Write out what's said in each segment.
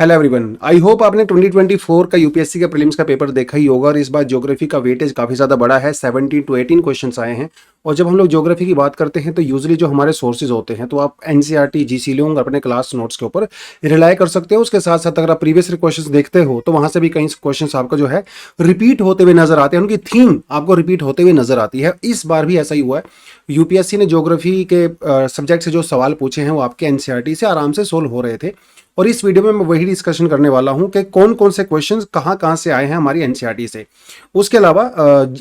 Hello everyone, I hope आपने 2024 का UPSC का प्रीलिम्स का पेपर देखा ही होगा और इस बार ज्योग्राफी का वेटेज काफ़ी ज़्यादा बड़ा है। 17 to 18 क्वेश्चंस आए हैं। और जब हम लोग ज्योग्राफी की बात करते हैं तो यूजुअली जो हमारे सोर्सेज होते हैं तो आप एनसीईआरटी, जीसी लोग अपने क्लास नोट्स के ऊपर रिलाई कर सकते हो। उसके साथ साथ अगर आप प्रीवियस क्वेश्चन देखते हो तो वहाँ से भी कई क्वेश्चन आपका जो है रिपीट होते हुए नजर आते हैं, उनकी थीम आपको रिपीट होते हुए नजर आती है। इस बार भी ऐसा ही हुआ है। यूपीएससी ने ज्योग्राफी के सब्जेक्ट से जो सवाल पूछे हैं वो आपके एनसीईआरटी से आराम से सोल्व हो रहे थे। और इस वीडियो में मैं वही डिस्कशन करने वाला हूं कि कौन कौन से क्वेश्चंस कहां से आए हैं हमारी एनसीईआरटी से। उसके अलावा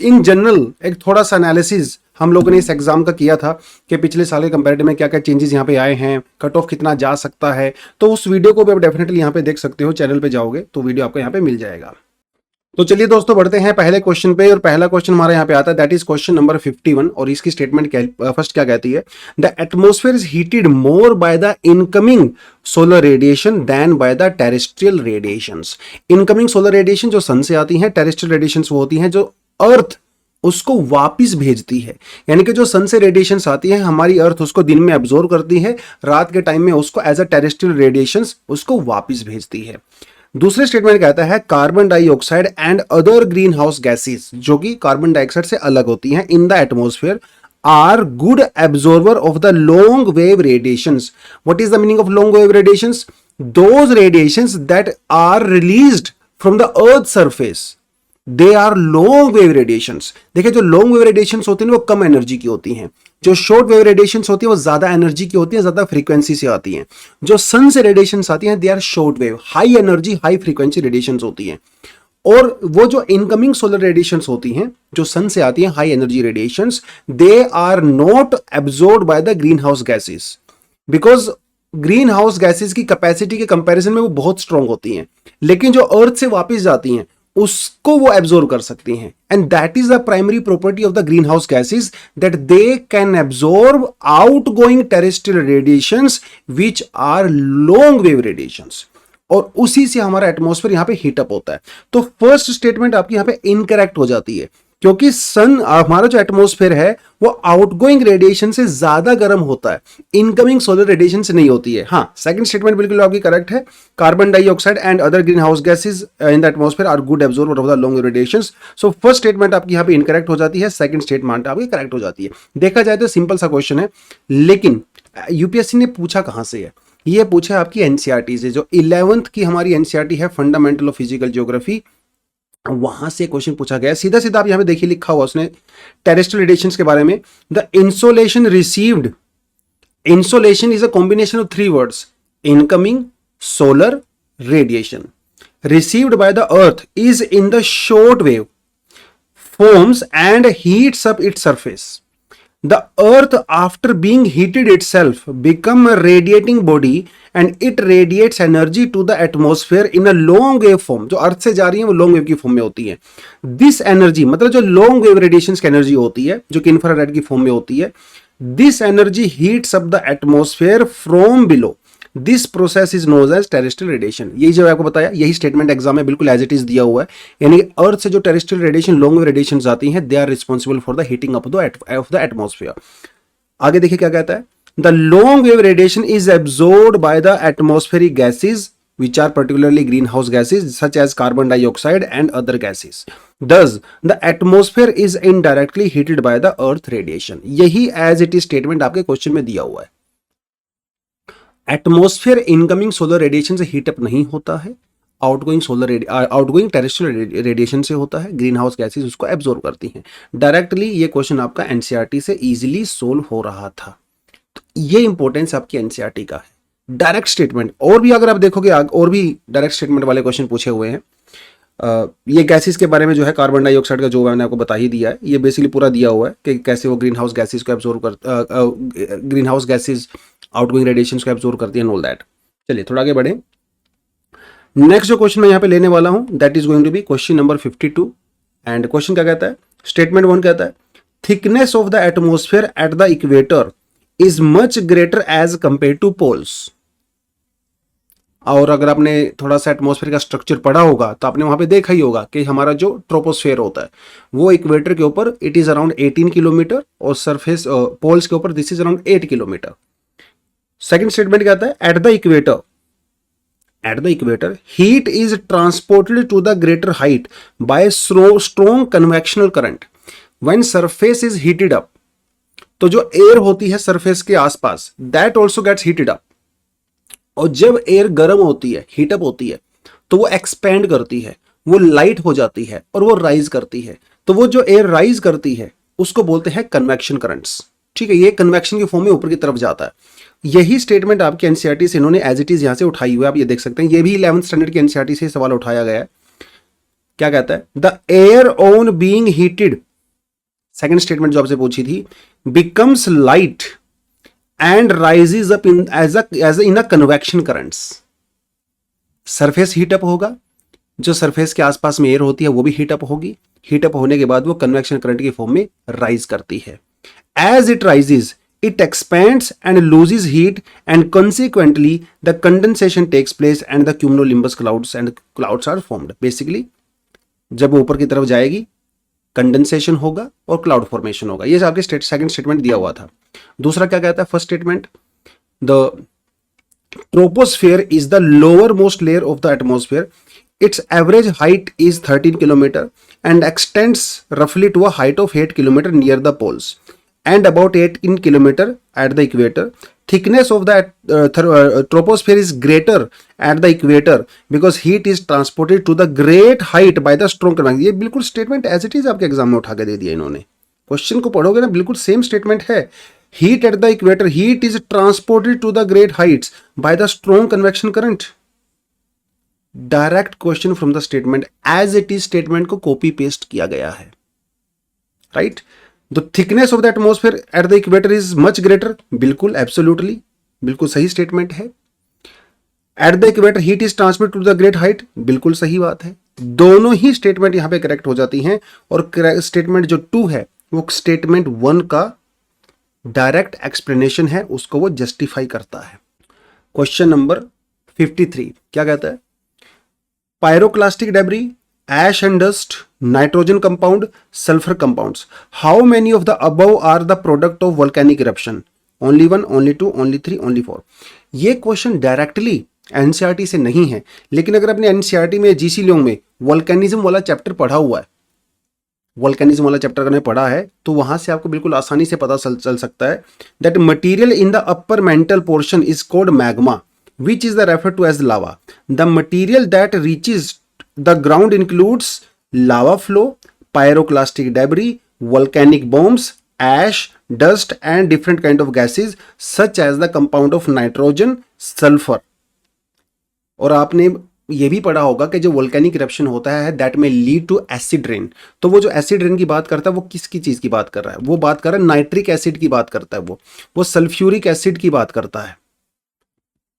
इन जनरल एक थोड़ा सा एनालिसिस हम लोगों ने इस एग्जाम का किया था कि पिछले साल के कंपैरेटिव में क्या क्या चेंजेस यहाँ पे आए हैं, कट ऑफ कितना जा सकता है। तो उस वीडियो को भी आप डेफिनेटली यहाँ पे देख सकते हो, चैनल पे जाओगे तो वीडियो आपको यहाँ पे मिल जाएगा। तो चलिए दोस्तों बढ़ते हैं पहले क्वेश्चन पे। और पहला क्वेश्चन हमारे यहाँ पे आता है, दैट इज क्वेश्चन नंबर 51। और इसकी स्टेटमेंट फर्स्ट क्या कहती है? The atmosphere is heated more by the incoming solar radiation then by the terrestrial radiations. Incoming solar radiation जो सन से आती हैं, टेरेस्ट्रियल रेडिएशंस वो होती हैं जो अर्थ उसको वापिस भेजती है। यानी कि जो सन से रेडिएशंस आती है हमारी अर्थ उसको दिन में एब्जॉर्व करती है, रात के टाइम में उसको एज अ टेरेस्ट्रियल रेडिएशंस उसको वापिस भेजती है। दूसरे स्टेटमेंट कहता है carbon dioxide and other greenhouse gases, जो कि कार्बन डाइऑक्साइड से अलग होती हैं, in the atmosphere are good absorber of the long wave radiations. What is the meaning of long wave radiations? Those radiations that are released from the earth surface, they are long wave radiations. देखिए जो long wave radiations होती हैं वो कम energy की होती हैं, जो short wave radiations होती है वो ज्यादा एनर्जी की होती है, ज्यादा फ्रीक्वेंसी से आती हैं। जो सन से रेडिएशंस आती हैं they are short wave, high energy high frequency radiations होती हैं। और वो जो इनकमिंग सोलर रेडिएशंस होती हैं जो सन से आती हैं, high energy radiations, they are not absorbed by the greenhouse gases, because greenhouse gases की कैपेसिटी के कंपैरिजन में वो बहुत स्ट्रांग होती हैं, लेकिन जो अर्थ से वापस जाती हैं उसको वो एब्जॉर्ब कर सकती हैं। And that is the primary property of the greenhouse gases, that they can absorb outgoing terrestrial radiations which are long wave radiations. और उसी से हमारा एटमॉस्फेयर यहां पे हीटअप होता है। तो फर्स्ट स्टेटमेंट आपकी यहां पे इनकरेक्ट हो जाती है, क्योंकि सन हमारा जो एटमॉस्फेयर है वो आउटगोइंग रेडिएशन से ज्यादा गर्म होता है, इनकमिंग सोलर रेडिएशन से नहीं होती है। हाँ, सेकंड स्टेटमेंट बिल्कुल आपकी करेक्ट है। Carbon dioxide and other greenhouse gases in the atmosphere are good absorber of the long radiations. So first statement आपकी यहाँ पे इनकरेक्ट हो जाती है, सेकंड स्टेटमेंट आपकी करेक्ट हो जाती है। देखा जाए तो सिंपल सा क्वेश्चन है, लेकिन यूपीएससी ने पूछा कहां से है? ये पूछा है आपकी एनसीईआरटी से, जो 11th की हमारी एनसीईआरटी है, फंडामेंटल ऑफ फिजिकल ज्योग्राफी। वहां से क्वेश्चन पूछा गया सीधा सीधा। आप यहां पे देखिए लिखा हुआ उसने टेरेस्ट्रियल रेडिएशंस के बारे में, the insolation received, insolation is a combination of 3 words, incoming solar radiation received by the earth is in the short wave forms and heats up its surface. The earth after being heated itself become a radiating body and it radiates energy to the atmosphere in a long wave form. जो अर्थ से जा रही है वो long wave की form में होती है। दिस एनर्जी मतलब जो लॉन्ग वेव रेडिएशन की एनर्जी होती है जो कि इंफ्रारेड की फॉर्म में होती है, this energy heats up the atmosphere from below, this process is known as terrestrial radiation. यही जो आपको बताया, यही स्टेटमेंट एग्जाम में बिल्कुल एज इट इज दिया हुआ है। यानी अर्थ से जो terrestrial radiation, long wave radiations आती हैं, they are responsible for the heating up of the atmosphere. आगे देखिए क्या कहता है, the long wave radiation is absorbed by the atmospheric gases which are particularly greenhouse gases such as carbon dioxide and other gases. Thus, the atmosphere is indirectly heated by the earth radiation. यही as it is statement आपके question में दिया हुआ है। Atmosphere incoming solar radiation से heat up नहीं होता है, आउटगोइंग टेरेस्ट्रियल रेडिएशन से होता है। ग्रीन हाउस गैसेज उसको एब्जॉर्ब करती हैं डायरेक्टली। ये क्वेश्चन आपका एनसीईआरटी से इजीली सोल्व हो रहा था। तो ये इंपॉर्टेंस आपकी एनसीईआरटी का है। डायरेक्ट स्टेटमेंट, और भी अगर आप देखोगे और भी डायरेक्ट स्टेटमेंट वाले क्वेश्चन पूछे हुए हैं। ये गैसेस के बारे में जो है, कार्बन डाइऑक्साइड का जो मैंने आपको बता ही दिया है, ये बेसिकली पूरा दिया हुआ है कि कैसे वो ग्रीन हाउस गैसेस को absorb green house gases outgoing radiations को एब्जॉर्ब करती है, ऑल दैट। चलिए थोड़ा आगे बढ़े। नेक्स्ट जो क्वेश्चन मैं यहाँ पे लेने वाला हूं, that is going to be question number 52। And question क्या कहता है? स्टेटमेंट 1 कहता है, thickness of the atmosphere at the equator is much greater as compare to poles. और अगर आपने थोड़ा सा एटमॉस्फेयर का स्ट्रक्चर पढ़ा होगा तो आपने वहां पे देखा ही होगा कि हमारा जो ट्रोपोस्फेयर होता है वो इक्वेटर के ऊपर इट इज अराउंड 18 किलोमीटर और सरफेस पोल्स के ऊपर this is around 8 kilometre. Second statement कहता है, at the equator at the equator, heat is transported to the greater height by strong convectional current. When surface is heated up, तो जो air होती है surface के आसपास, that also gets heated up. और जब एयर गर्म होती है, हीटअप होती है, तो वो एक्सपेंड करती है, वो लाइट हो जाती है और वो राइज करती है. तो वो जो एयर राइज करती है उसको बोलते हैं कन्वेक्शन करंट्स. ठीक है, ये कन्वेक्शन की फॉर्म में ऊपर की तरफ जाता है. यही स्टेटमेंट आपके एनसीईआरटी से इन्होंने एज इट इज यहां से उठाई हुई है, आप ये देख सकते हैं. ये भी 11th स्टैंडर्ड के एनसीईआरटी से सवाल उठाया गया है. क्या कहता है? The air on being heated, second statement जो आपसे पूछी थी, becomes light and rises up in as in a convection currents. Surface heat up होगा, जो सरफेस के आसपास में एयर होती है वो भी हीटअप होगी. हीटअप होने के बाद वो कन्वेक्शन करंट की फॉर्म में राइज करती है. As it rises it expands and loses heat and consequently the condensation takes place and the cumulonimbus clouds are formed. Basically जब वो ऊपर की तरफ जाएगी कंडेंसेशन होगा और क्लाउड फॉर्मेशन होगा. ये आपके सेकंड स्टेटमेंट दिया हुआ था. दूसरा क्या कहता है? First statement, the troposphere is the lower most layer of the atmosphere. Its average height is 13 kilometer and extends roughly to a height of 8 kilometer near the poles and about 8 kilometer at the equator. Thickness of the troposphere is greater at the equator because heat is transported to the great height by the strong convection. ये बिल्कुल statement as it is आपके exam में उठा के दे दिया इन्होंने. Question को पढ़ोगे ना, बिल्कुल सेम स्टेटमेंट है. Heat at the equator, heat is transported to the great heights by the strong convection current. Direct question from the statement, as it is statement को कॉपी पेस्ट किया गया है. Right? The thickness of the atmosphere at the equator is much greater. बिल्कुल, absolutely, बिल्कुल सही statement है. At the equator heat is transmit to the great height, बिल्कुल सही बात है. दोनों ही स्टेटमेंट यहां पे करेक्ट हो जाती हैं. और स्टेटमेंट जो 2 है वो स्टेटमेंट 1 का डायरेक्ट एक्सप्लेनेशन है, उसको वो जस्टिफाई करता है. क्वेश्चन नंबर 53 क्या कहता है? Pyroclastic debris, ash and dust, nitrogen compound, sulfur compounds. How many of the above are the product of volcanic eruption? Only 1, only 2, only 3, only 4. ये क्वेश्चन डायरेक्टली एनसीईआरटी से नहीं है, लेकिन अगर अपने एनसीईआरटी में जीसी लियोंग में वोल्केनिज्म वाला चैप्टर पढ़ा हुआ है, वोल्केनिज्म वाला चैप्टर अगर पढ़ा है तो वहां से आपको बिल्कुल आसानी से पता चल सकता है that material in the upper mantle portion is called magma, which is the referred to as lava. The material that reaches the ground includes lava flow, pyroclastic debris, volcanic bombs, ash, dust and different kind of gases such as the compound of nitrogen, sulfur. और आपने ये भी पढ़ा होगा कि जो volcanic eruption होता है दैट में लीड टू एसिड रेन. तो वो जो एसिड रेन की बात करता है वो किसकी चीज की बात कर रहा है? वो बात कर रहा है नाइट्रिक एसिड की बात करता है. वो सल्फ्यूरिक एसिड की बात करता है.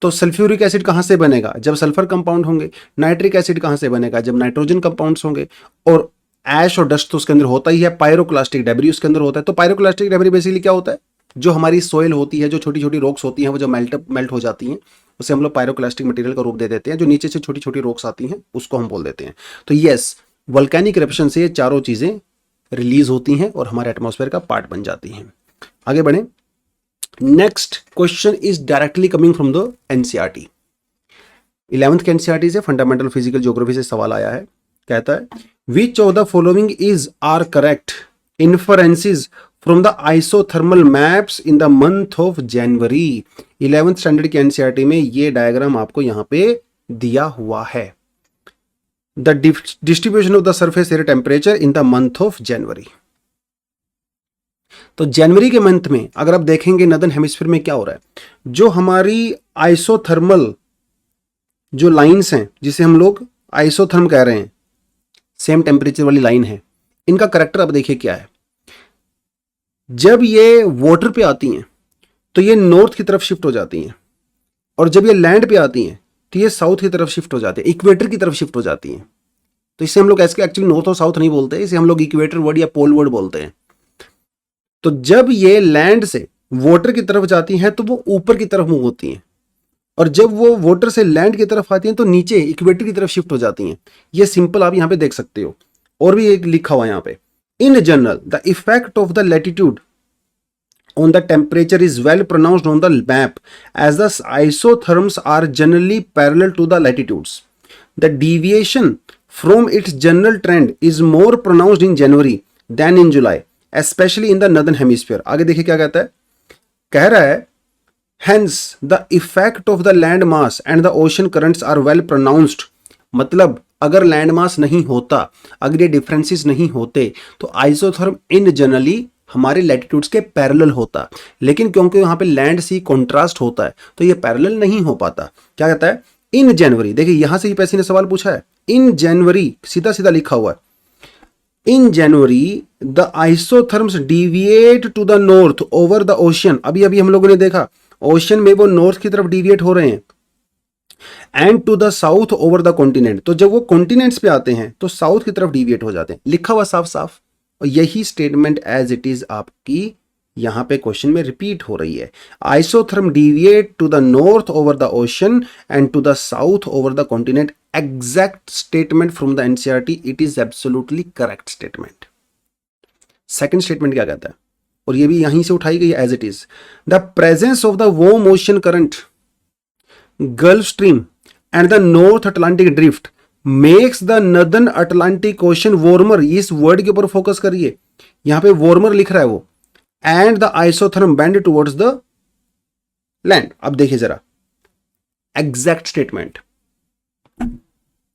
तो सल्फ्यूरिक एसिड कहां से बनेगा? जब सल्फर कंपाउंड होंगे. नाइट्रिक एसिड कहां से बनेगा? जब नाइट्रोजन कंपाउंड्स होंगे. और ऐश और डस्ट तो उसके अंदर होता ही है. पायरोक्लास्टिक डेब्री उसके अंदर होता है. तो पायरोक्लास्टिक डेब्री बेसिकली क्या होता है? जो हमारी सोयल होती है, जो छोटी छोटी रॉक्स होती हैं, वो जो मेल्ट हो जाती हैं, उसे हम लोग पायरोक्लास्टिक मटेरियल का रूप दे देते हैं. जो नीचे से छोटी छोटी रॉक्स आती हैं उसको हम बोल देते हैं. तो यस, वोल्केनिक इरप्शन से ये चारों चीजें रिलीज होती हैं और हमारे एटमॉस्फेयर का पार्ट बन जाती हैं. आगे बढ़े. Next question is directly coming from the NCERT. 11th के एनसीईआरटी से फंडामेंटल फिजिकल ज्योग्राफी से सवाल आया है. कहता है which of the following is are correct inferences from the isothermal maps in the month of January. 11th standard के NCERT में ये डायग्राम आपको यहां पे दिया हुआ है. The distribution of the surface air temperature in the month of January. तो जनवरी के मंथ में अगर आप देखेंगे नदर्न हेमिस्फीयर में क्या हो रहा है, जो हमारी आइसोथर्मल जो लाइंस हैं, जिसे हम लोग आइसोथर्म कह रहे हैं, सेम टेम्परेचर वाली लाइन है, इनका करेक्टर आप देखिए क्या है. जब ये वाटर पे आती हैं तो ये नॉर्थ की तरफ शिफ्ट हो जाती हैं, और जब ये लैंड पे आती हैं तो ये साउथ की तरफ शिफ्ट हो जाती है, इक्वेटर की तरफ शिफ्ट हो जाती हैं. तो इसे हम लोग ऐसे एक्चुअली नॉर्थ और साउथ नहीं बोलते, इसे हम लोग इक्वेटर वर्ड या पोल वर्ड बोलते हैं. तो जब ये लैंड से वाटर की तरफ जाती हैं तो वो ऊपर की तरफ मूव होती हैं, और जब वो वाटर से लैंड की तरफ आती हैं तो नीचे इक्वेटर की तरफ शिफ्ट हो जाती हैं. ये सिंपल आप यहां पे देख सकते हो. और भी एक लिखा हुआ है यहां पे, in general the effect of the latitude on the temperature is well pronounced on the map as the isotherms are generally parallel to the latitudes. The deviation from its general trend is more pronounced in January than in July, especially in the northern hemisphere. आगे देखिए क्या कहता है, कह रहा है hence the effect of the land mass and the ocean currents are well pronounced. मतलब अगर लैंड मास नहीं होता, अगर ये डिफरेंसेस नहीं होते, तो आइसोथर्म इन जनरली हमारे लैटिट्यूड्स के पैरेलल होता, लेकिन क्योंकि यहाँ पे लैंड सी कॉन्ट्रास्ट होता है तो ये पैरेलल नहीं हो पाता। क्या कहता है, इन जनवरी, देखिए यहां से ही पैसे ने सवाल पूछा है, इन जनवरी सीधा सीधा लिखा हुआ है, in January the isotherms deviate to the north over the ocean. अभी अभी हम लोगों ने देखा ओशियन में वो नॉर्थ की तरफ डिविएट हो रहे हैं, and to the south over the continent. तो जब वो कॉन्टिनेंट्स पे आते हैं तो साउथ की तरफ डिविएट हो जाते हैं, लिखा हुआ साफ साफ। और यही स्टेटमेंट एज इट इज आपकी यहां पे क्वेश्चन में रिपीट हो रही है, isotherm deviate to the north over the ocean and to the south over the continent. Exact statement from the NCERT, it is absolutely correct statement. Second statement क्या कहता है, और ये भी यहीं से उठाई गई as it is, the presence of the warm ocean current, Gulf Stream and the North Atlantic Drift makes the northern Atlantic Ocean warmer. इस वर्ड के ऊपर फोकस करिए, यहां पे वार्मर लिख रहा है वो, and the isotherm bend towards the land. अब देखिए जरा exact statement,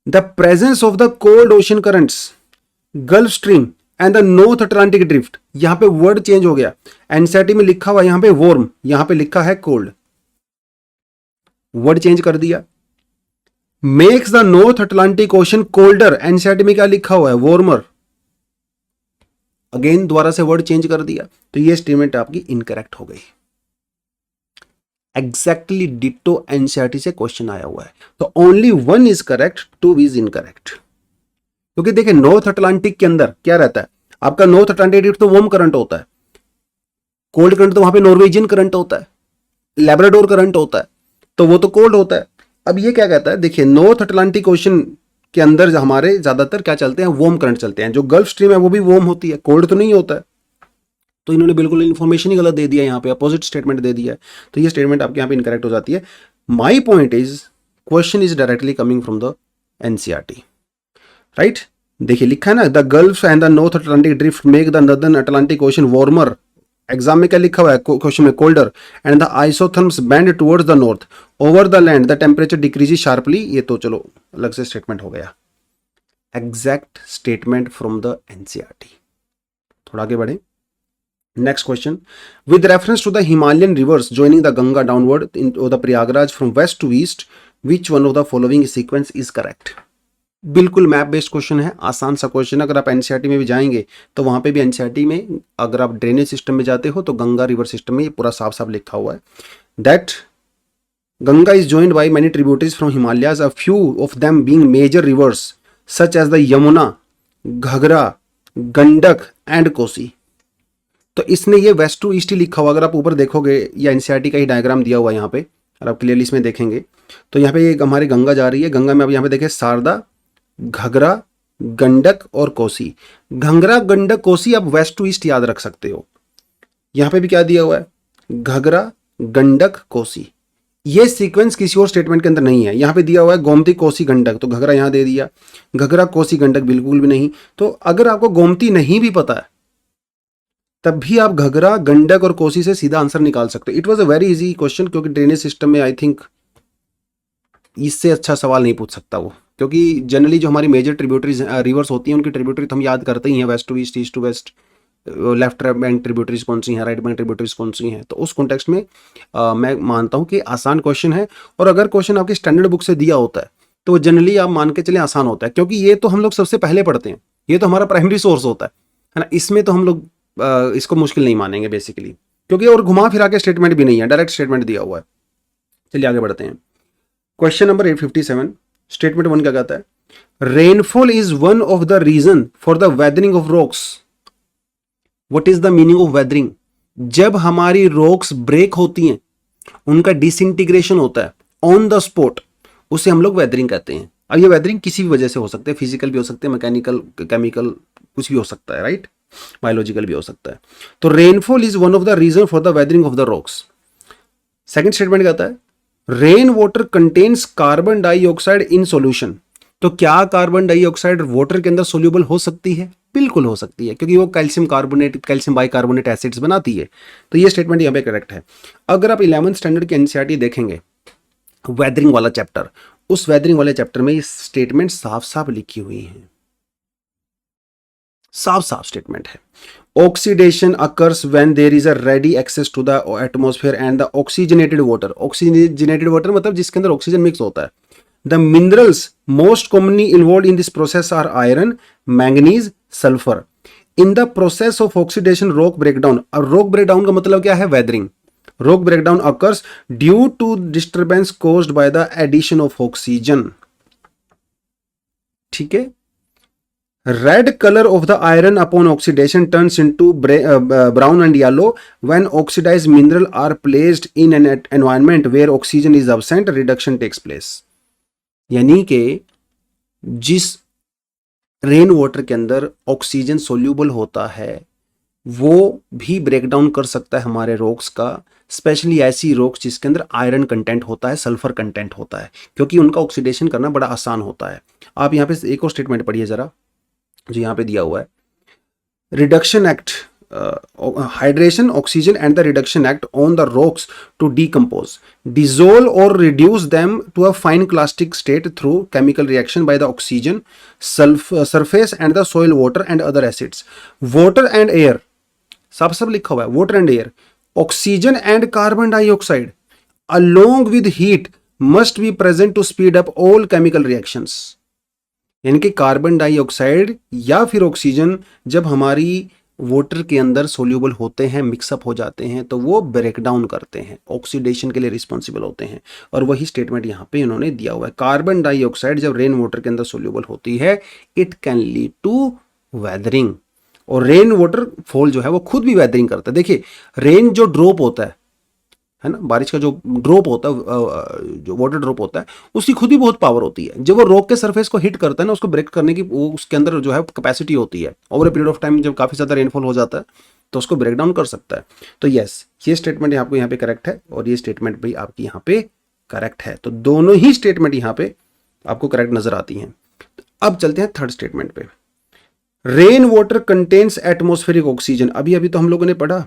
the presence of the cold ocean currents, gulf Stream and the North Atlantic drift, यहां पे वर्ड चेंज हो गया, एनसीईआरटी में लिखा हुआ यहां पे वार्म, यहां पे लिखा है कोल्ड, वर्ड चेंज कर दिया। Makes the North Atlantic ocean colder, NCERT में क्या लिखा हुआ है, वार्मर, अगेन दोबारा से वर्ड चेंज कर दिया, तो ये स्टेटमेंट आपकी इनकरेक्ट हो गई। एग्जैक्टली डिटो एनसीईआरटी से क्वेश्चन आया हुआ है, तो only one is correct, two is incorrect. क्योंकि देखिए नॉर्थ अटलांटिक के अंदर क्या रहता है, आपका नॉर्थ अटलांटिक ड्रिफ्ट तो वार्म करंट होता है, कोल्ड करंट तो वहां पे नॉर्वेजियन करंट होता है, लैब्राडोर करंट होता है, तो वो तो कोल्ड होता है। अब ये क्या कहता है, देखिए नॉर्थ अटलांटिक ओशन के अंदर हमारे ज्यादातर क्या चलते हैं, वार्म करंट चलते हैं, जो गल्फ स्ट्रीम है वो भी वार्म होती है, कोल्ड तो नहीं होता है। तो इन्होंने बिल्कुल इन्फॉर्मेशन ही गलत दे दिया, यहाँ पे अपोजिट स्टेटमेंट दे दिया है, तो ये स्टेटमेंट आपके यहाँ पे इनकरेक्ट हो जाती है। My point is question is directly coming from the NCERT, right. देखिए लिखा है ना, the gulf and the North Atlantic drift make the northern Atlantic Ocean warmer, exam में क्या लिखा हुआ है क्वेश्चन में, colder, and the isotherms bend towards the north over the land the temperature decreases sharply. ये तो चलो अलग से स्टेटमेंट हो गया, exact statement from the NCERT. थोड़ा आगे बढ़े, next question, with reference to the Himalayan rivers joining the Ganga downward in the Prayagraj from west to east, which one of the following sequence is correct. बिल्कुल map based question है, आसान सा question. अगर आप NCERT में भी जाएंगे तो वहां पे भी एनसीईआरटी में अगर आप ड्रेनेज सिस्टम में जाते हो तो गंगा रिवर सिस्टम में ये पूरा साफ साफ लिखा हुआ है, that Ganga is joined by many tributaries from Himalayas, a few of them being major rivers such as the Yamuna, ghagra, Gandak and Kosi. तो इसने ये वेस्ट टू ईस्ट ही लिखा हुआ, अगर आप ऊपर देखोगे या एनसीईआरटी का ही डायग्राम दिया हुआ है यहाँ पे, और आप क्लियरली इसमें देखेंगे तो यहाँ पे ये हमारी गंगा जा रही है, गंगा में अब यहाँ पे देखें शारदा, घघरा, गंडक और कोसी। घंघरा, गंडक, कोसी आप वेस्ट टू ईस्ट याद रख सकते हो। यहाँ पे भी क्या दिया हुआ है, घघरा, गंडक, कोसी। ये सीक्वेंस किसी और स्टेटमेंट के अंदर नहीं है, यहाँ पे दिया हुआ है गोमती, कोसी, गंडक, तो घघरा यहाँ दे दिया, घघरा, कोसी, गंडक बिल्कुल भी नहीं। तो अगर आपको गोमती नहीं भी पता है तब भी आप घघरा, गंडक और कोसी से सीधा आंसर निकाल सकते हो। It was a very easy question, क्योंकि ड्रेनेज सिस्टम में आई थिंक इससे अच्छा सवाल नहीं पूछ सकता वो, क्योंकि जनरली जो हमारी मेजर ट्रिब्यूटरीज रिवर्स होती हैं उनकी ट्रिब्यूटरी तो हम याद करते ही हैं, west to east, east to west, left bank tributaries कौन सी हैं, राइट बैंक ट्रिब्यूटरीज कौन सी हैं। तो उस कॉन्टेक्स्ट में मैं मानता हूं कि आसान क्वेश्चन है, और अगर क्वेश्चन आपकी स्टैंडर्ड बुक से दिया होता है तो जनरली आप मान के चलें आसान होता है, क्योंकि ये तो हम लोग सबसे पहले पढ़ते हैं, ये तो हमारा प्राइमरी सोर्स होता है ना। इसमें तो हम लोग इसको मुश्किल नहीं मानेंगे बेसिकली, क्योंकि और घुमा फिरा के स्टेटमेंट भी नहीं है, डायरेक्ट स्टेटमेंट दिया हुआ है। चलिए आगे बढ़ते हैं, क्वेश्चन नंबर 857, स्टेटमेंट 1 क्या कहता है, rainfall is one of the reason for the weathering of rocks. What is the meaning of weathering? जब हमारी रॉक्स ब्रेक होती हैं, उनका डिसइंटीग्रेशन होता है ऑन द स्पॉट, उसे हम लोग वेदरिंग कहते हैं। अब ये वेदरिंग किसी भी वजह से हो सकते हैं, फिजिकल भी हो सकते हैं, मैकेनिकल, केमिकल, कुछ भी हो सकता है, राइट। बायोलॉजिकल भी हो सकता है। तो rainfall is one of the reason for the weathering of the rocks. Second statement कहता है rain water contains carbon dioxide in solution. तो क्या कार्बन डाइऑक्साइड वाटर के अंदर सोल्यूबल हो सकती है? बिल्कुल हो सकती है, क्योंकि वो calcium carbonate, calcium bicarbonate acids बनाती है। तो ये स्टेटमेंट यहाँ पे करेक्ट है। अगर आप 11th स्टैंडर्ड के एनसीईआरटी देखेंगे, वेदरिंग वाला चैप्टर, उस वेदरिंग वाले चैप्टर में ये स्टेटमेंट साफ साफ लिखी हुई है, साफ साफ स्टेटमेंट है। Oxidation occurs when there is a ready access to the atmosphere and the oxygenated water. Oxygenated water मतलब जिसके अंदर ऑक्सीजन मिक्स होता है। The minerals most commonly involved in this process are iron, manganese, sulphur. In the process of oxidation rock breakdown. और rock breakdown का मतलब क्या है? Weathering. Rock breakdown occurs due to disturbance caused by the addition of oxygen. ठीक है। Red color of the iron upon oxidation turns into brown and yellow when oxidized mineral are placed in an environment where oxygen is absent, reduction takes place। यानी कि जिस rain water के अंदर oxygen soluble होता है वो भी breakdown कर सकता है हमारे रॉक्स का, स्पेशली ऐसी रॉक्स जिसके अंदर आयरन कंटेंट होता है, सल्फर कंटेंट होता है, क्योंकि उनका ऑक्सीडेशन करना बड़ा आसान होता है। आप यहाँ पे एक और स्टेटमेंट पढ़िए जरा, जो यहाँ पे दिया हुआ है। Reduction act, hydration, oxygen and the reduction act on the rocks to decompose, dissolve और reduce them to a fine clastic state through chemical reaction by the oxygen, surface and the soil water and other acids. Water and air, सब लिखा हुआ है, water and air, oxygen and carbon dioxide along with heat must be present to speed up all chemical reactions। यानी कि carbon dioxide या फिर oxygen जब हमारी वाटर के अंदर सोल्यूबल होते हैं, मिक्सअप हो जाते हैं, तो वो ब्रेक डाउन करते हैं, ऑक्सीडेशन के लिए रिस्पॉन्सिबल होते हैं। और वही स्टेटमेंट यहाँ पे इन्होंने दिया हुआ है। कार्बन डाइऑक्साइड जब रेन वाटर के अंदर सोल्यूबल होती है, it can lead to weathering. और रेन वाटर फॉल जो है वो खुद भी वेदरिंग करता है। देखिए, रेन जो ड्रॉप होता है ना, बारिश का जो ड्रॉप होता है, जो वाटर ड्रॉप होता है, उसकी खुद ही बहुत पावर होती है। जब वो रॉक के सरफेस को हिट करता है ना, उसको ब्रेक करने की वो उसके अंदर जो है कैपेसिटी होती है। Over a period of time जब काफी ज्यादा रेनफॉल हो जाता है तो उसको ब्रेक डाउन कर सकता है। तो यस, ये स्टेटमेंट आपको यहाँ पे करेक्ट है और ये स्टेटमेंट भी आपकी यहाँ पे करेक्ट है। तो दोनों ही स्टेटमेंट यहाँ पे आपको करेक्ट नजर आती हैं। अब चलते हैं थर्ड स्टेटमेंट पे। Rain water contains atmospheric oxygen. अभी तो हम लोगों ने पढ़ा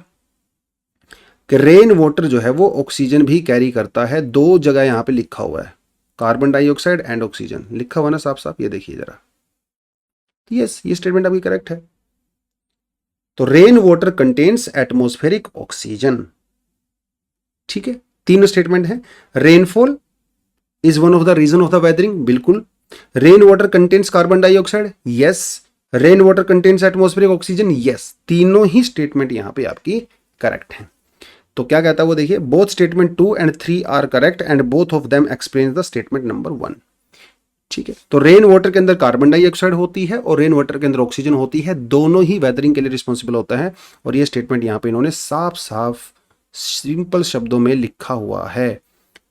कि रेन वाटर जो है वो ऑक्सीजन भी कैरी करता है। दो जगह यहां पे लिखा हुआ है, कार्बन डाइऑक्साइड एंड ऑक्सीजन लिखा हुआ ना साफ साफ, ये देखिए जरा। यस, ये स्टेटमेंट आपकी करेक्ट है। तो rain water contains atmospheric oxygen. ठीक है, तीनों स्टेटमेंट है। Rainfall is one of the reason of the weathering, बिल्कुल। Rain water contains carbon dioxide, yes. Rain water contains atmospheric oxygen, yes. तीनों ही स्टेटमेंट यहां पे आपकी करेक्ट है। तो क्या कहता है वो देखिए, both statement 2 and 3 are correct and both of them explain the statement number 1। ठीक है, तो रेन वाटर के अंदर कार्बन डाइऑक्साइड होती है और रेन वाटर के अंदर ऑक्सीजन होती है, दोनों ही वेदरिंग के लिए रिस्पॉन्सिबल होता है। और ये स्टेटमेंट यहाँ पे इन्होंने साफ साफ सिंपल शब्दों में लिखा हुआ है।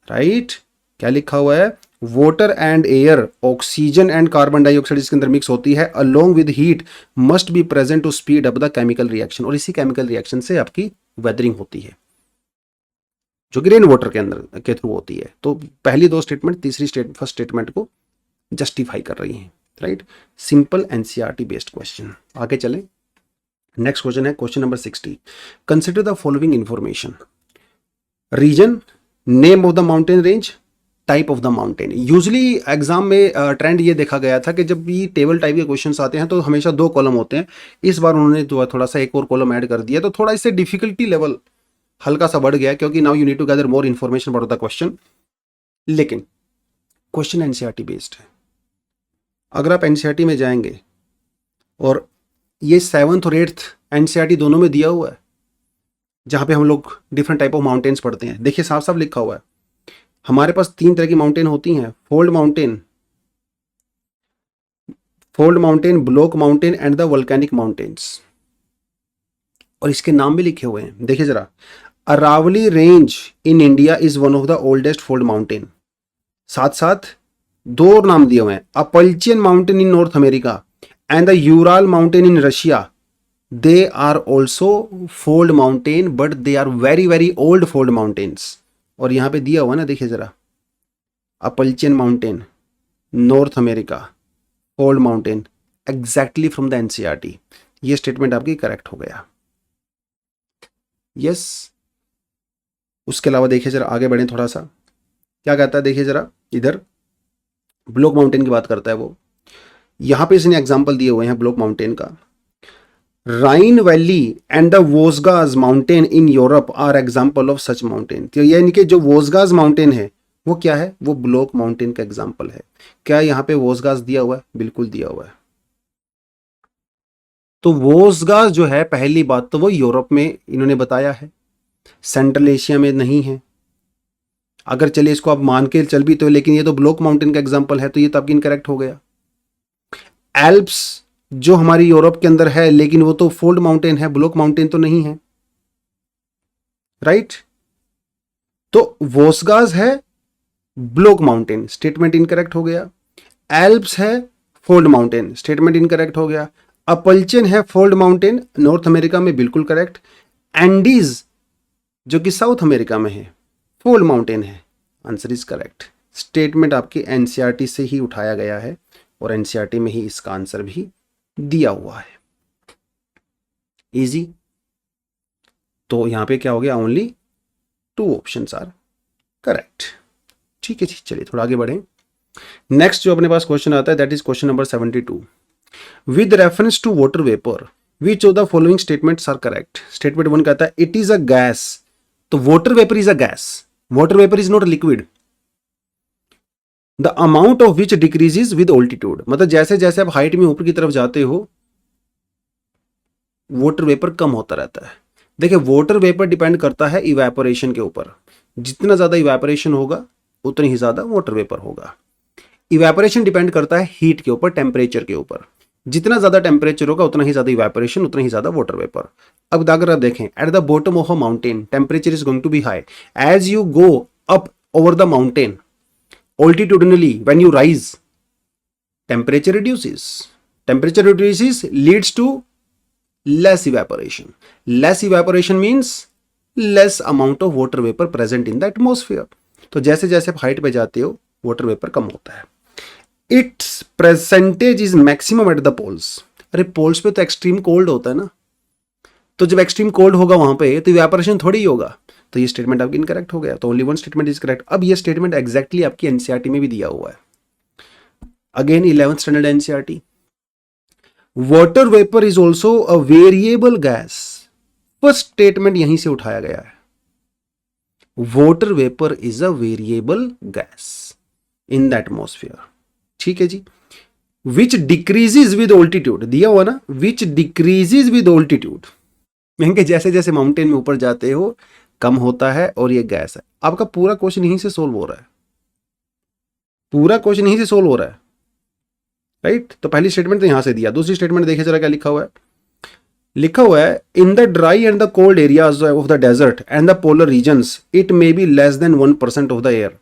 राइट, क्या लिखा हुआ है? Water and air, oxygen and carbon dioxide इसके अंदर मिक्स होती है, along with heat must be present to speed up the chemical reaction. और इसी केमिकल रिएक्शन से आपकी वेदरिंग होती है, जो कि रेन वाटर के अंदर के थ्रू होती है। तो पहली दो स्टेटमेंट फर्स्ट स्टेटमेंट को जस्टिफाई कर रही हैं। Right, simple NCERT based question. आगे चलें, नेक्स्ट क्वेश्चन है question number 60। Consider the following information. Region, name of the mountain range, type of the mountain. Usually exam में ट्रेंड ये देखा गया था कि जब भी टेबल टाइप के क्वेश्चंस आते हैं तो हमेशा 2 कॉलम होते हैं। इस बार उन्होंने जो थोड़ा सा एक और कॉलम ऐड कर दिया, तो थोड़ा इससे डिफिकल्टी लेवल हल्का सा बढ़ गया, क्योंकि now you need to gather more information about the question. लेकिन क्वेश्चन एनसीईआरटी बेस्ड है। अगर आप एनसीईआरटी में जाएंगे और ये 7th और 8th एनसीईआरटी दोनों में दिया हुआ है, जहां पे हम लोग डिफरेंट टाइप ऑफ माउंटेन्स पढ़ते हैं। देखिए, साफ साफ लिखा हुआ है हमारे पास 3 तरह की माउंटेन होती हैं, fold mountain, block mountain and the volcanic mountains. और इसके नाम भी लिखे हुए हैं, देखिए जरा। Aravalli range in India is one of the oldest fold mountain. साथ साथ 2 और नाम दिए हुए हैं, Appalachian mountain in North America and the Ural mountain in Russia. They are also fold mountain but they are very very old fold mountains. और यहां पे दिया हुआ ना, देखिए जरा, Appalachian mountain, North America, fold mountain, exactly from the NCERT. ये statement आपकी करेक्ट हो गया। यस। उसके अलावा देखिए जरा, आगे बढ़े थोड़ा सा, क्या कहता है देखिए जरा, इधर ब्लॉक माउंटेन की बात करता है वो। यहां पे इसने एग्जांपल दिए हुए हैं ब्लॉक माउंटेन का। राइन वैली एंड द वोसगाज mountain in Europe are example of such mountain. तो यानी कि जो वोसगाज माउंटेन है वो क्या है, वो ब्लॉक माउंटेन का एग्जांपल है। क्या यहाँ पे वोसगाज दिया हुआ है? बिल्कुल दिया हुआ है। तो वोसगाज जो है, पहली बात तो वो यूरोप में इन्होंने बताया है, सेंट्रल एशिया में नहीं है। अगर चलिए इसको आप मान के चल भी तो, लेकिन ये तो ब्लॉक माउंटेन का एग्जांपल है, तो ये तो आपकी इनकरेक्ट हो गया। एल्प्स जो हमारी यूरोप के अंदर है, लेकिन वो तो फोल्ड माउंटेन है, ब्लॉक माउंटेन तो नहीं है, राइट। तो वोसगाज है ब्लॉक माउंटेन, स्टेटमेंट इनकरेक्ट हो गया। एल्प्स है फोल्ड माउंटेन, स्टेटमेंट इनकरेक्ट हो गया। अपल्चन है फोल्ड माउंटेन, नॉर्थ अमेरिका में, बिल्कुल करेक्ट। एंडीज जो कि साउथ अमेरिका में है, फोल्ड माउंटेन है, आंसर इज करेक्ट। स्टेटमेंट आपके एनसीईआरटी से ही उठाया गया है और एनसीईआरटी में ही इसका आंसर भी दिया हुआ है। इजी। तो यहां पे क्या हो गया, ओनली 2 ऑप्शंस आर करेक्ट। ठीक है जी, चलिए थोड़ा आगे बढ़ें। नेक्स्ट जो अपने पास क्वेश्चन आता है, that is question number 72। With reference to water vapour which of the following statements are correct. Statement 1 कहता है इट इज अ गैस। तो water vapour is a gas, water vapour is not liquid. The amount of which decreases with altitude, मतलब जैसे जैसे आप height में ऊपर की तरफ जाते हो वाटर वेपर कम होता रहता है। देखिए वाटर वेपर डिपेंड करता है इवेपोरेशन के ऊपर, जितना ज्यादा इवेपोरेशन होगा उतनी ही ज्यादा वाटर वेपर होगा। इवेपोरेशन डिपेंड करता है हीट के ऊपर, टेम्परेचर के ऊपर, जितना ज्यादा टेम्परेचर होगा उतना ही ज्यादा इवेपोरेशन, उतना ही ज्यादा वाटर वेपर। अब अगर आप देखें, at the bottom of a mountain temperature is going to be high, as you go up over the mountain altitudinally when you rise temperature reduces leads to less evaporation means less amount of water vapor present in the atmosphere। तो जैसे जैसे आप height पे जाते हो water vapour कम होता है। Its percentage is maximum at the poles. अरे पोल्स पे तो एक्सट्रीम कोल्ड होता है ना, तो जब एक्सट्रीम कोल्ड होगा वहां पे तो इवेपोरेशन थोड़ी ही होगा। तो ये स्टेटमेंट आपकी इनकरेक्ट हो गया। तो ओनली 1 स्टेटमेंट इज करेक्ट। अब ये स्टेटमेंट एग्जैक्टली आपकी एनसीईआरटी में भी दिया हुआ है। Again 11th standard NCERT, water vapour is also a variable gas. First statement यहीं से उठाया गया है, water vapour is a variable gas in the atmosphere. ठीक है जी। विच डिक्रीजेज विद ऑल्टीट्यूड दिया हुआ ना, विच डिक्रीजेज विद ऑल्टीट्यूड, महंगे जैसे जैसे माउंटेन में ऊपर जाते हो कम होता है, और ये गैस है। आपका पूरा क्वेश्चन यहीं से सोल्व हो रहा है, पूरा क्वेश्चन यहीं से सोल्व हो रहा है, राइट। तो पहली स्टेटमेंट तो यहां से दिया। दूसरी स्टेटमेंट देखे जरा क्या लिखा हुआ है। लिखा हुआ है in the dry and the cold areas of the desert and the polar regions it may be less than 1% of the air.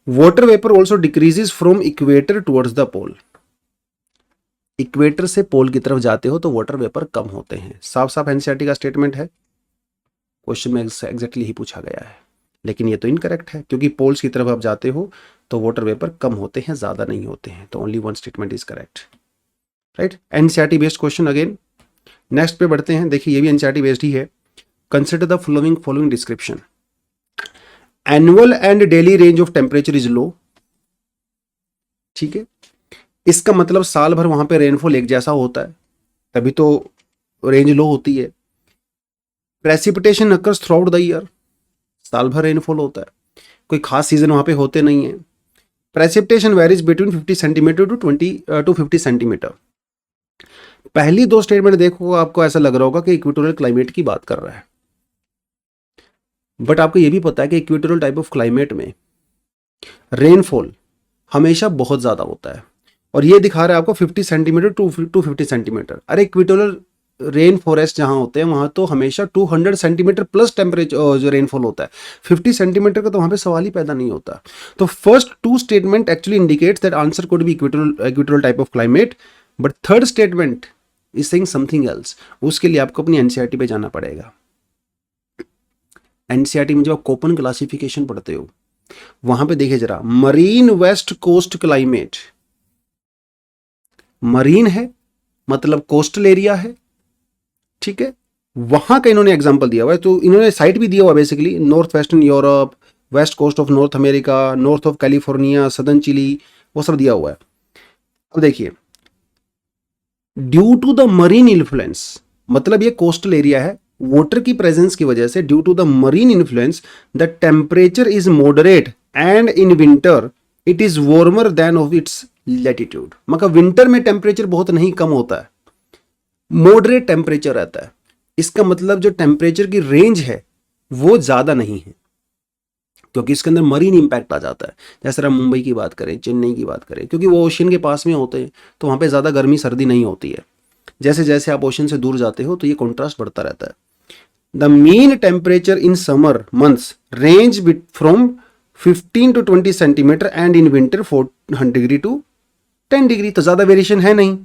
Water vapour also decreases from equator towards the pole. Equator से pole की तरफ जाते हो तो water vapour कम होते हैं। साफ साफ एनसीईआरटी का स्टेटमेंट है, क्वेश्चन में एग्जैक्टली ही पूछा गया है। लेकिन ये तो इनकरेक्ट है, क्योंकि पोल्स की तरफ आप जाते हो तो वाटर वेपर कम होते हैं, ज्यादा नहीं होते हैं। तो only 1 statement is correct, right. NCERT based question again. Next पे बढ़ते हैं। देखिए ये भी एनसीईआरटी बेस्ड ही है। Consider the following description. Annual and daily range of temperature is low. ठीक है, इसका मतलब साल भर वहां पे रेनफॉल एक जैसा होता है, तभी तो रेंज लो होती है। Precipitation occurs throughout the year, साल भर रेनफॉल होता है, कोई खास सीजन वहां पे होते नहीं है। Precipitation varies between 50 centimetre to 50 centimetre. पहली 2 स्टेटमेंट देखो आपको ऐसा लग रहा होगा कि इक्वेटोरियल क्लाइमेट की बात कर रहा है, बट आपको यह भी पता है कि इक्वेटोरियल टाइप ऑफ क्लाइमेट में रेनफॉल हमेशा बहुत ज्यादा होता है, और ये दिखा रहा है आपको 50 सेंटीमीटर टू 50 सेंटीमीटर। अरे इक्वेटोरियल रेन फॉरेस्ट जहां होते हैं वहां तो हमेशा 200 सेंटीमीटर प्लस टेम्परेचर जो रेनफॉल होता है, 50 सेंटीमीटर का तो वहां पे सवाल ही पैदा नहीं होता। तो first 2 statement actually indicates that answer could be equatorial type of climate, but third statement is saying something else. उसके लिए आपको अपनी एनसीईआरटी पे जाना पड़ेगा। एनसीईआरटी में जब आप कोपन क्लासिफिकेशन पढ़ते हो वहां पे देखिए जरा, marine west coast climate, marine है मतलब कोस्टल एरिया है, ठीक है, वहां का इन्होंने एग्जांपल दिया हुआ है। तो इन्होंने साइट भी दिया हुआ है basically, north western Europe, west coast of North America, north of California, southern Chile, वो सब दिया हुआ है। अब देखिए, due to the marine influence, मतलब ये कोस्टल एरिया है, वाटर की प्रेजेंस की वजह से, due to the marine influence the temperature is moderate and in winter it is warmer than of its latitude. मतलब विंटर में टेम्परेचर बहुत नहीं कम होता है, मॉडरेट टेम्परेचर रहता है। इसका मतलब जो टेम्परेचर की रेंज है वो ज्यादा नहीं है, क्योंकि इसके अंदर मरीन इंपैक्ट आ जाता है। जैसे हम मुंबई की बात करें, चेन्नई की बात करें, क्योंकि वो ओशन के पास में होते हैं तो वहां पे ज्यादा गर्मी सर्दी नहीं होती है। जैसे जैसे आप ओशन से दूर जाते हो तो ये कॉन्ट्रास्ट बढ़ता रहता है। The mean temperature in summer months range from 15 to 20 centimetre and in winter 4 degree to 10 degree, तो ज्यादा वेरिएशन है नहीं।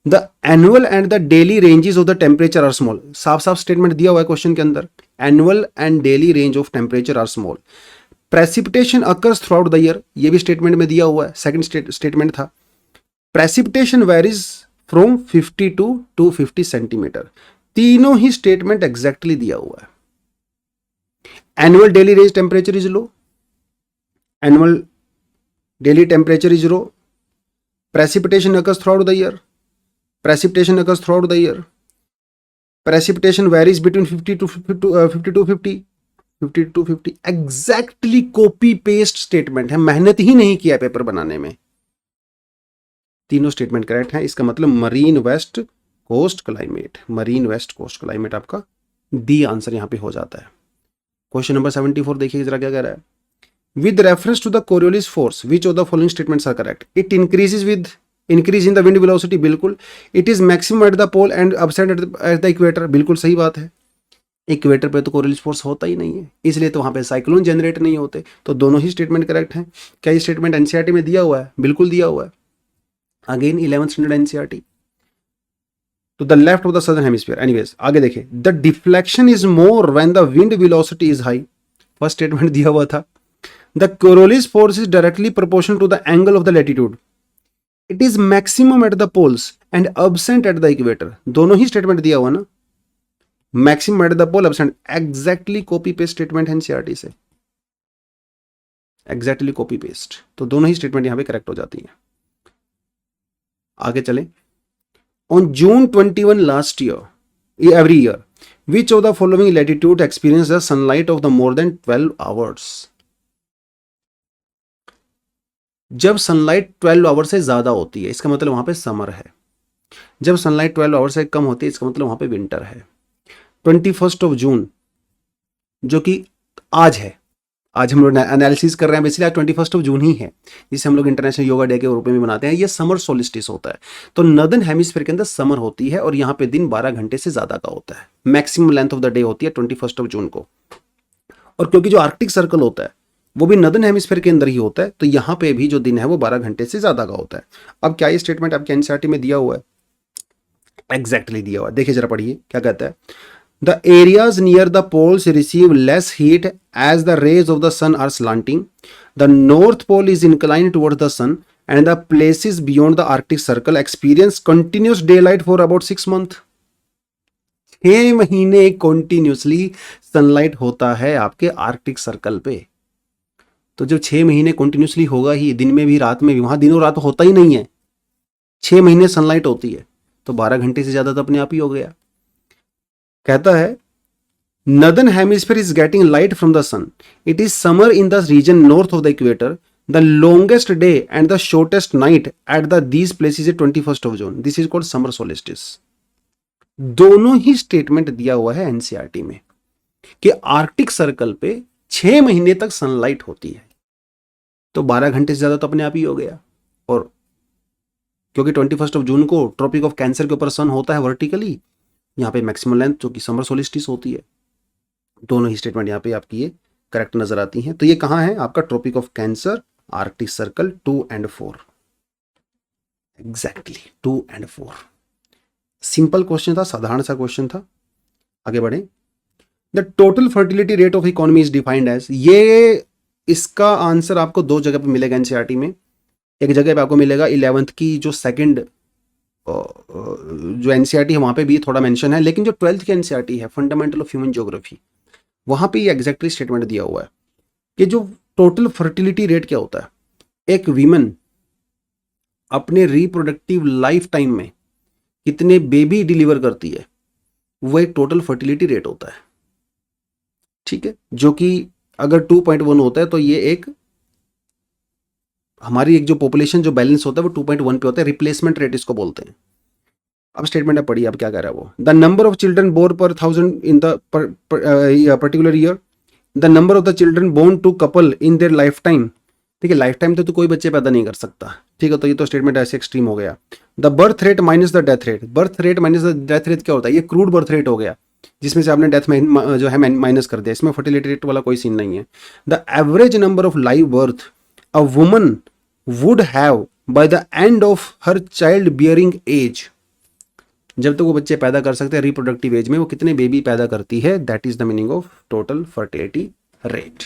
The annual and the daily ranges of the temperature are small, साफ साफ स्टेटमेंट दिया हुआ है क्वेश्चन के अंदर, annual and daily range of temperature are small. Precipitation occurs throughout the year, ये भी स्टेटमेंट में दिया हुआ है, सेकंड स्टेटमेंट था। Precipitation varies from 50 to 250 centimetre, तीनों ही स्टेटमेंट एग्जैक्टली दिया हुआ है। Annual daily range temperature is low, annual daily temperature is low, precipitation occurs throughout the year, precipitation occurs throughout the year, precipitation varies between 50 to 50 exactly copy paste statement है, मेहनत ही नहीं किया paper बनाने में। तीनों statement correct है। इसका मतलब marine west coast climate, marine west coast climate आपका डी आंसर यहां पे हो जाता है। क्वेश्चन नंबर 74 देखिए जरा क्या कह रहा है। With reference to the Coriolis force which of the following statements are correct? It increases with increase in the wind velocity, बिल्कुल। It is maximum at the pole and absent at the equator, बिल्कुल सही बात है। Equator पे तो Coriolis force होता ही नहीं है, इसलिए तो वहां पे साइक्लोन जनरेट नहीं होते, तो दोनों ही स्टेटमेंट करेक्ट हैं। क्या ये स्टेटमेंट एनसीईआरटी में दिया हुआ है? बिल्कुल दिया हुआ है। Again 11th standard NCERT, to the left of the southern hemisphere. Anyways आगे देखिए, the deflection is more when the wind velocity is high, first statement दिया हुआ था। The Coriolis force is directly proportional to the angle of the latitude, it is maximum at the poles and absent at the equator, दोनों ही statement दिया हुआ ना, maximum at the pole, absent, exactly copy paste statement है NCERT से, exactly copy paste, तो दोनों ही स्टेटमेंट यहां पे करेक्ट हो जाती है। आगे चले। On June 21 last year, every year which of the following latitude experience the sunlight of the more than 12 hours? जब सनलाइट 12 आवर से ज्यादा होती है इसका मतलब वहां पे समर है, जब सनलाइट 12 आवर से कम होती है इसका मतलब वहां पे विंटर है। 21 जून जो कि आज है, आज हम लोग एनालिसिस कर रहे हैं, बेसिकली आज 21 जून ही है, जिसे हम लोग इंटरनेशनल योगा डे के रूप में मनाते हैं। ये समर सोलिस्टिस होता है, तो नॉर्दर्न हेमिस्फीयर के अंदर समर होती है और यहाँ पे दिन 12 घंटे से ज्यादा का होता है, maximum length of the day होती है 21 जून को। और क्योंकि जो आर्कटिक सर्कल होता है वो भी नॉर्दर्न हेमिस्फीयर के अंदर ही होता है, तो यहाँ पे भी जो दिन है वो 12 घंटे से ज्यादा का होता है। अब क्या ये स्टेटमेंट आपके एनसीईआरटी में दिया हुआ है? एग्जैक्टली दिया हुआ है, देखिए जरा पढ़िए क्या कहता है। The areas near the poles receive less heat as the rays of the sun are slanting. The North Pole is inclined towards the sun, and the places beyond the Arctic Circle experience continuous daylight for about 6 months. 6 महीने continuously sunlight होता है आपके Arctic circle पे। तो जब 6 महीने continuously होगा ही, दिन में भी रात में भी, वहां दिनों रात होता ही नहीं है, 6 महीने सनलाइट होती है, तो 12 घंटे से ज्यादा तो अपने आप ही हो गया। कहता है northern hemisphere is getting light from the sun, it is summer in the region north of the equator, the longest day and the shortest night at the these places is 21 June, this is called summer solstice. दोनों ही statement दिया हुआ है NCERT में कि Arctic circle पे 6 महीने तक सनलाइट होती है, तो 12 घंटे से ज्यादा तो अपने आप ही हो गया। और क्योंकि 21 जून को ट्रॉपिक ऑफ कैंसर के ऊपर सन होता है वर्टिकली, यहाँ पे मैक्सिमम लेंथ जो कि समर सोलिस्टिस होती है, दोनों ही स्टेटमेंट यहाँ पे आपकी ये करेक्ट नजर आती हैं। तो ये कहाँ है आपका? Tropic of Cancer, Arctic Circle 2 and 4, exactly 2 and 4। Simple question था, साधारण सा क्वेश्चन था। आगे बढ़े। The total fertility rate of economy is defined as, ये इसका आंसर आपको दो जगह पे मिलेगा एनसीईआरटी में। एक जगह पे आपको मिलेगा 11th की जो सेकंड जो एनसीईआरटी है वहाँ पे भी थोड़ा मेंशन है, लेकिन जो 12th की एनसीईआरटी है फंडामेंटल ऑफ ह्यूमन ज्योग्राफी, वहाँ पे ये एग्जैक्टली स्टेटमेंट दिया हुआ है कि जो टोटल फर्टिलिटी रेट क्या होता है, एक वीमन अपने रिप्रोडक्टिव लाइफ टाइम में कितने बेबी डिलीवर करती है, वो एक टोटल फर्टिलिटी रेट होता है। ठीक है, जो कि अगर 2.1 होता है तो ये एक हमारी एक जो पॉपुलेशन जो बैलेंस होता है वो 2.1 पे होता है, रिप्लेसमेंट रेट इसको बोलते हैं। अब स्टेटमेंट है, पढ़िए अब क्या कह रहा है वो। The number of children born per 1000 in the particular year, the number of the children born to couple in their life time. ठीक है, लाइफ टाइम तो कोई बच्चे पैदा नहीं कर सकता। ठीक है, तो ये तो स्टेटमेंट ऐसे एक्सट्रीम हो गया। The birth rate minus the death rate, birth rate minus the death rate क्या होता है, ये क्रूड बर्थ रेट हो गया जिसमें से आपने डेथ में जो है माइनस कर दिया, इसमें फर्टिलिटी रेट वाला कोई सीन नहीं है। The average number of live birth a woman would have by the end of her child bearing age, जब तक वो बच्चे पैदा कर सकते हैं रिप्रोडक्टिव एज में, वो कितने बेबी पैदा करती है, that is the meaning of total fertility rate.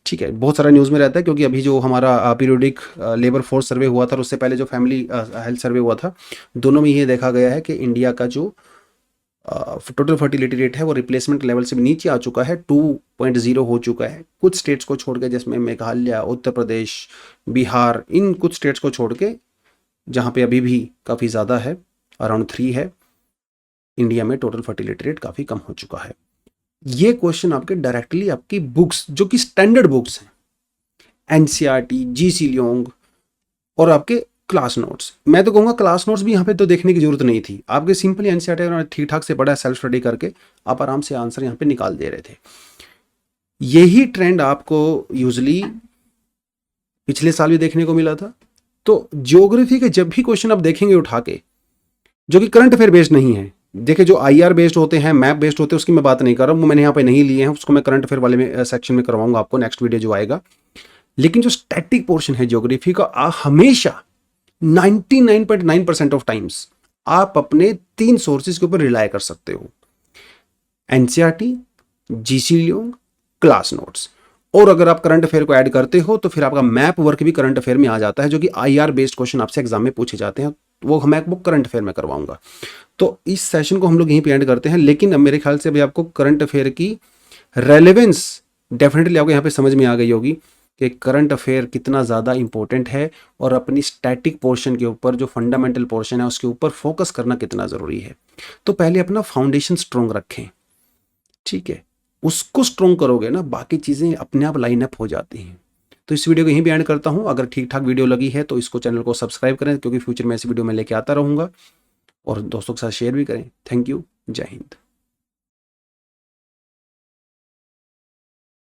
ठीक है, बहुत सारा न्यूज़ में रहता है क्योंकि अभी जो हमारा पीरियोडिक लेबर फोर्स सर्वे हुआ था और उससे पहले जो फैमिली हेल्थ सर्वे हुआ था, दोनों में ये देखा गया है कि इंडिया का जो टोटल फर्टिलिटी रेट है वो रिप्लेसमेंट लेवल से भी नीचे आ चुका है, 2.0 हो चुका है। कुछ स्टेट्स को छोड़ के, जिसमें मेघालय, उत्तर प्रदेश, बिहार, इन कुछ स्टेट्स को छोड़ के जहाँ पे अभी भी काफ़ी ज़्यादा है, अराउंड 3 है, इंडिया में टोटल फर्टिलिटी रेट काफ़ी कम हो चुका है। ये क्वेश्चन आपके डायरेक्टली आपकी बुक्स जो कि स्टैंडर्ड बुक्स हैं, एनसीईआरटी, जीसी लियोंग और आपके क्लास नोट्स, मैं तो कहूँगा क्लास नोट्स भी यहाँ पे तो देखने की जरूरत नहीं थी। आपके सिंपली एनसीईआरटी ठीक ठाक से पढ़ा, सेल्फ स्टडी करके आप आराम से आंसर यहाँ पे निकाल दे रहे थे। यही ट्रेंड आपको यूजली पिछले साल भी देखने को मिला था। तो ज्योग्राफी के जब भी क्वेश्चन आप देखेंगे उठा के जो कि करंट अफेयर बेस्ड नहीं है, देखिए जो आईआर बेस्ड होते हैं, मैप बेस्ड होते हैं, उसकी मैं बात नहीं कर रहा हूँ, वो मैंने यहाँ पे नहीं लिए हैं, उसको मैं करंट अफेयर वाले में सेक्शन में करवाऊंगा आपको, नेक्स्ट वीडियो जो आएगा। लेकिन जो स्टैटिक पोर्शन है ज्योग्राफी का, हमेशा 99.9% ऑफ टाइम्स आप अपने 3 सोर्सेज के ऊपर रिलाय कर सकते हो, NCERT, GC Leong, class notes. और अगर आप करंट अफेयर को ऐड करते हो तो फिर आपका मैप वर्क भी करंट अफेयर में आ जाता है, जो कि आईआर बेस्ड क्वेश्चन आपसे एग्जाम में पूछे जाते हैं, वो मैं आपको करंट अफेयर में करवाऊंगा। तो इस सेशन को हम लोग यहीं पे एंड करते हैं, लेकिन अब मेरे ख्याल से अभी आपको करंट अफेयर की रेलेवेंस डेफिनेटली आपको यहाँ पे समझ में आ गई होगी कि करंट अफेयर कितना ज़्यादा इंपॉर्टेंट है और अपनी स्टैटिक पोर्शन के ऊपर, जो फंडामेंटल पोर्शन है उसके ऊपर फोकस करना कितना ज़रूरी है। तो पहले अपना फाउंडेशन स्ट्रॉन्ग रखें, ठीक है, उसको स्ट्रॉन्ग करोगे ना, बाकी चीज़ें अपने आप लाइन अप हो जाती हैं। तो इस वीडियो को यहीं पे एंड करता हूँ। अगर ठीक ठाक वीडियो लगी है तो इसको, चैनल को सब्सक्राइब करें, क्योंकि फ्यूचर में ऐसी वीडियो मैं लेके आता रहूँगा, और दोस्तों के साथ शेयर भी करें। थैंक यू, जय हिंद।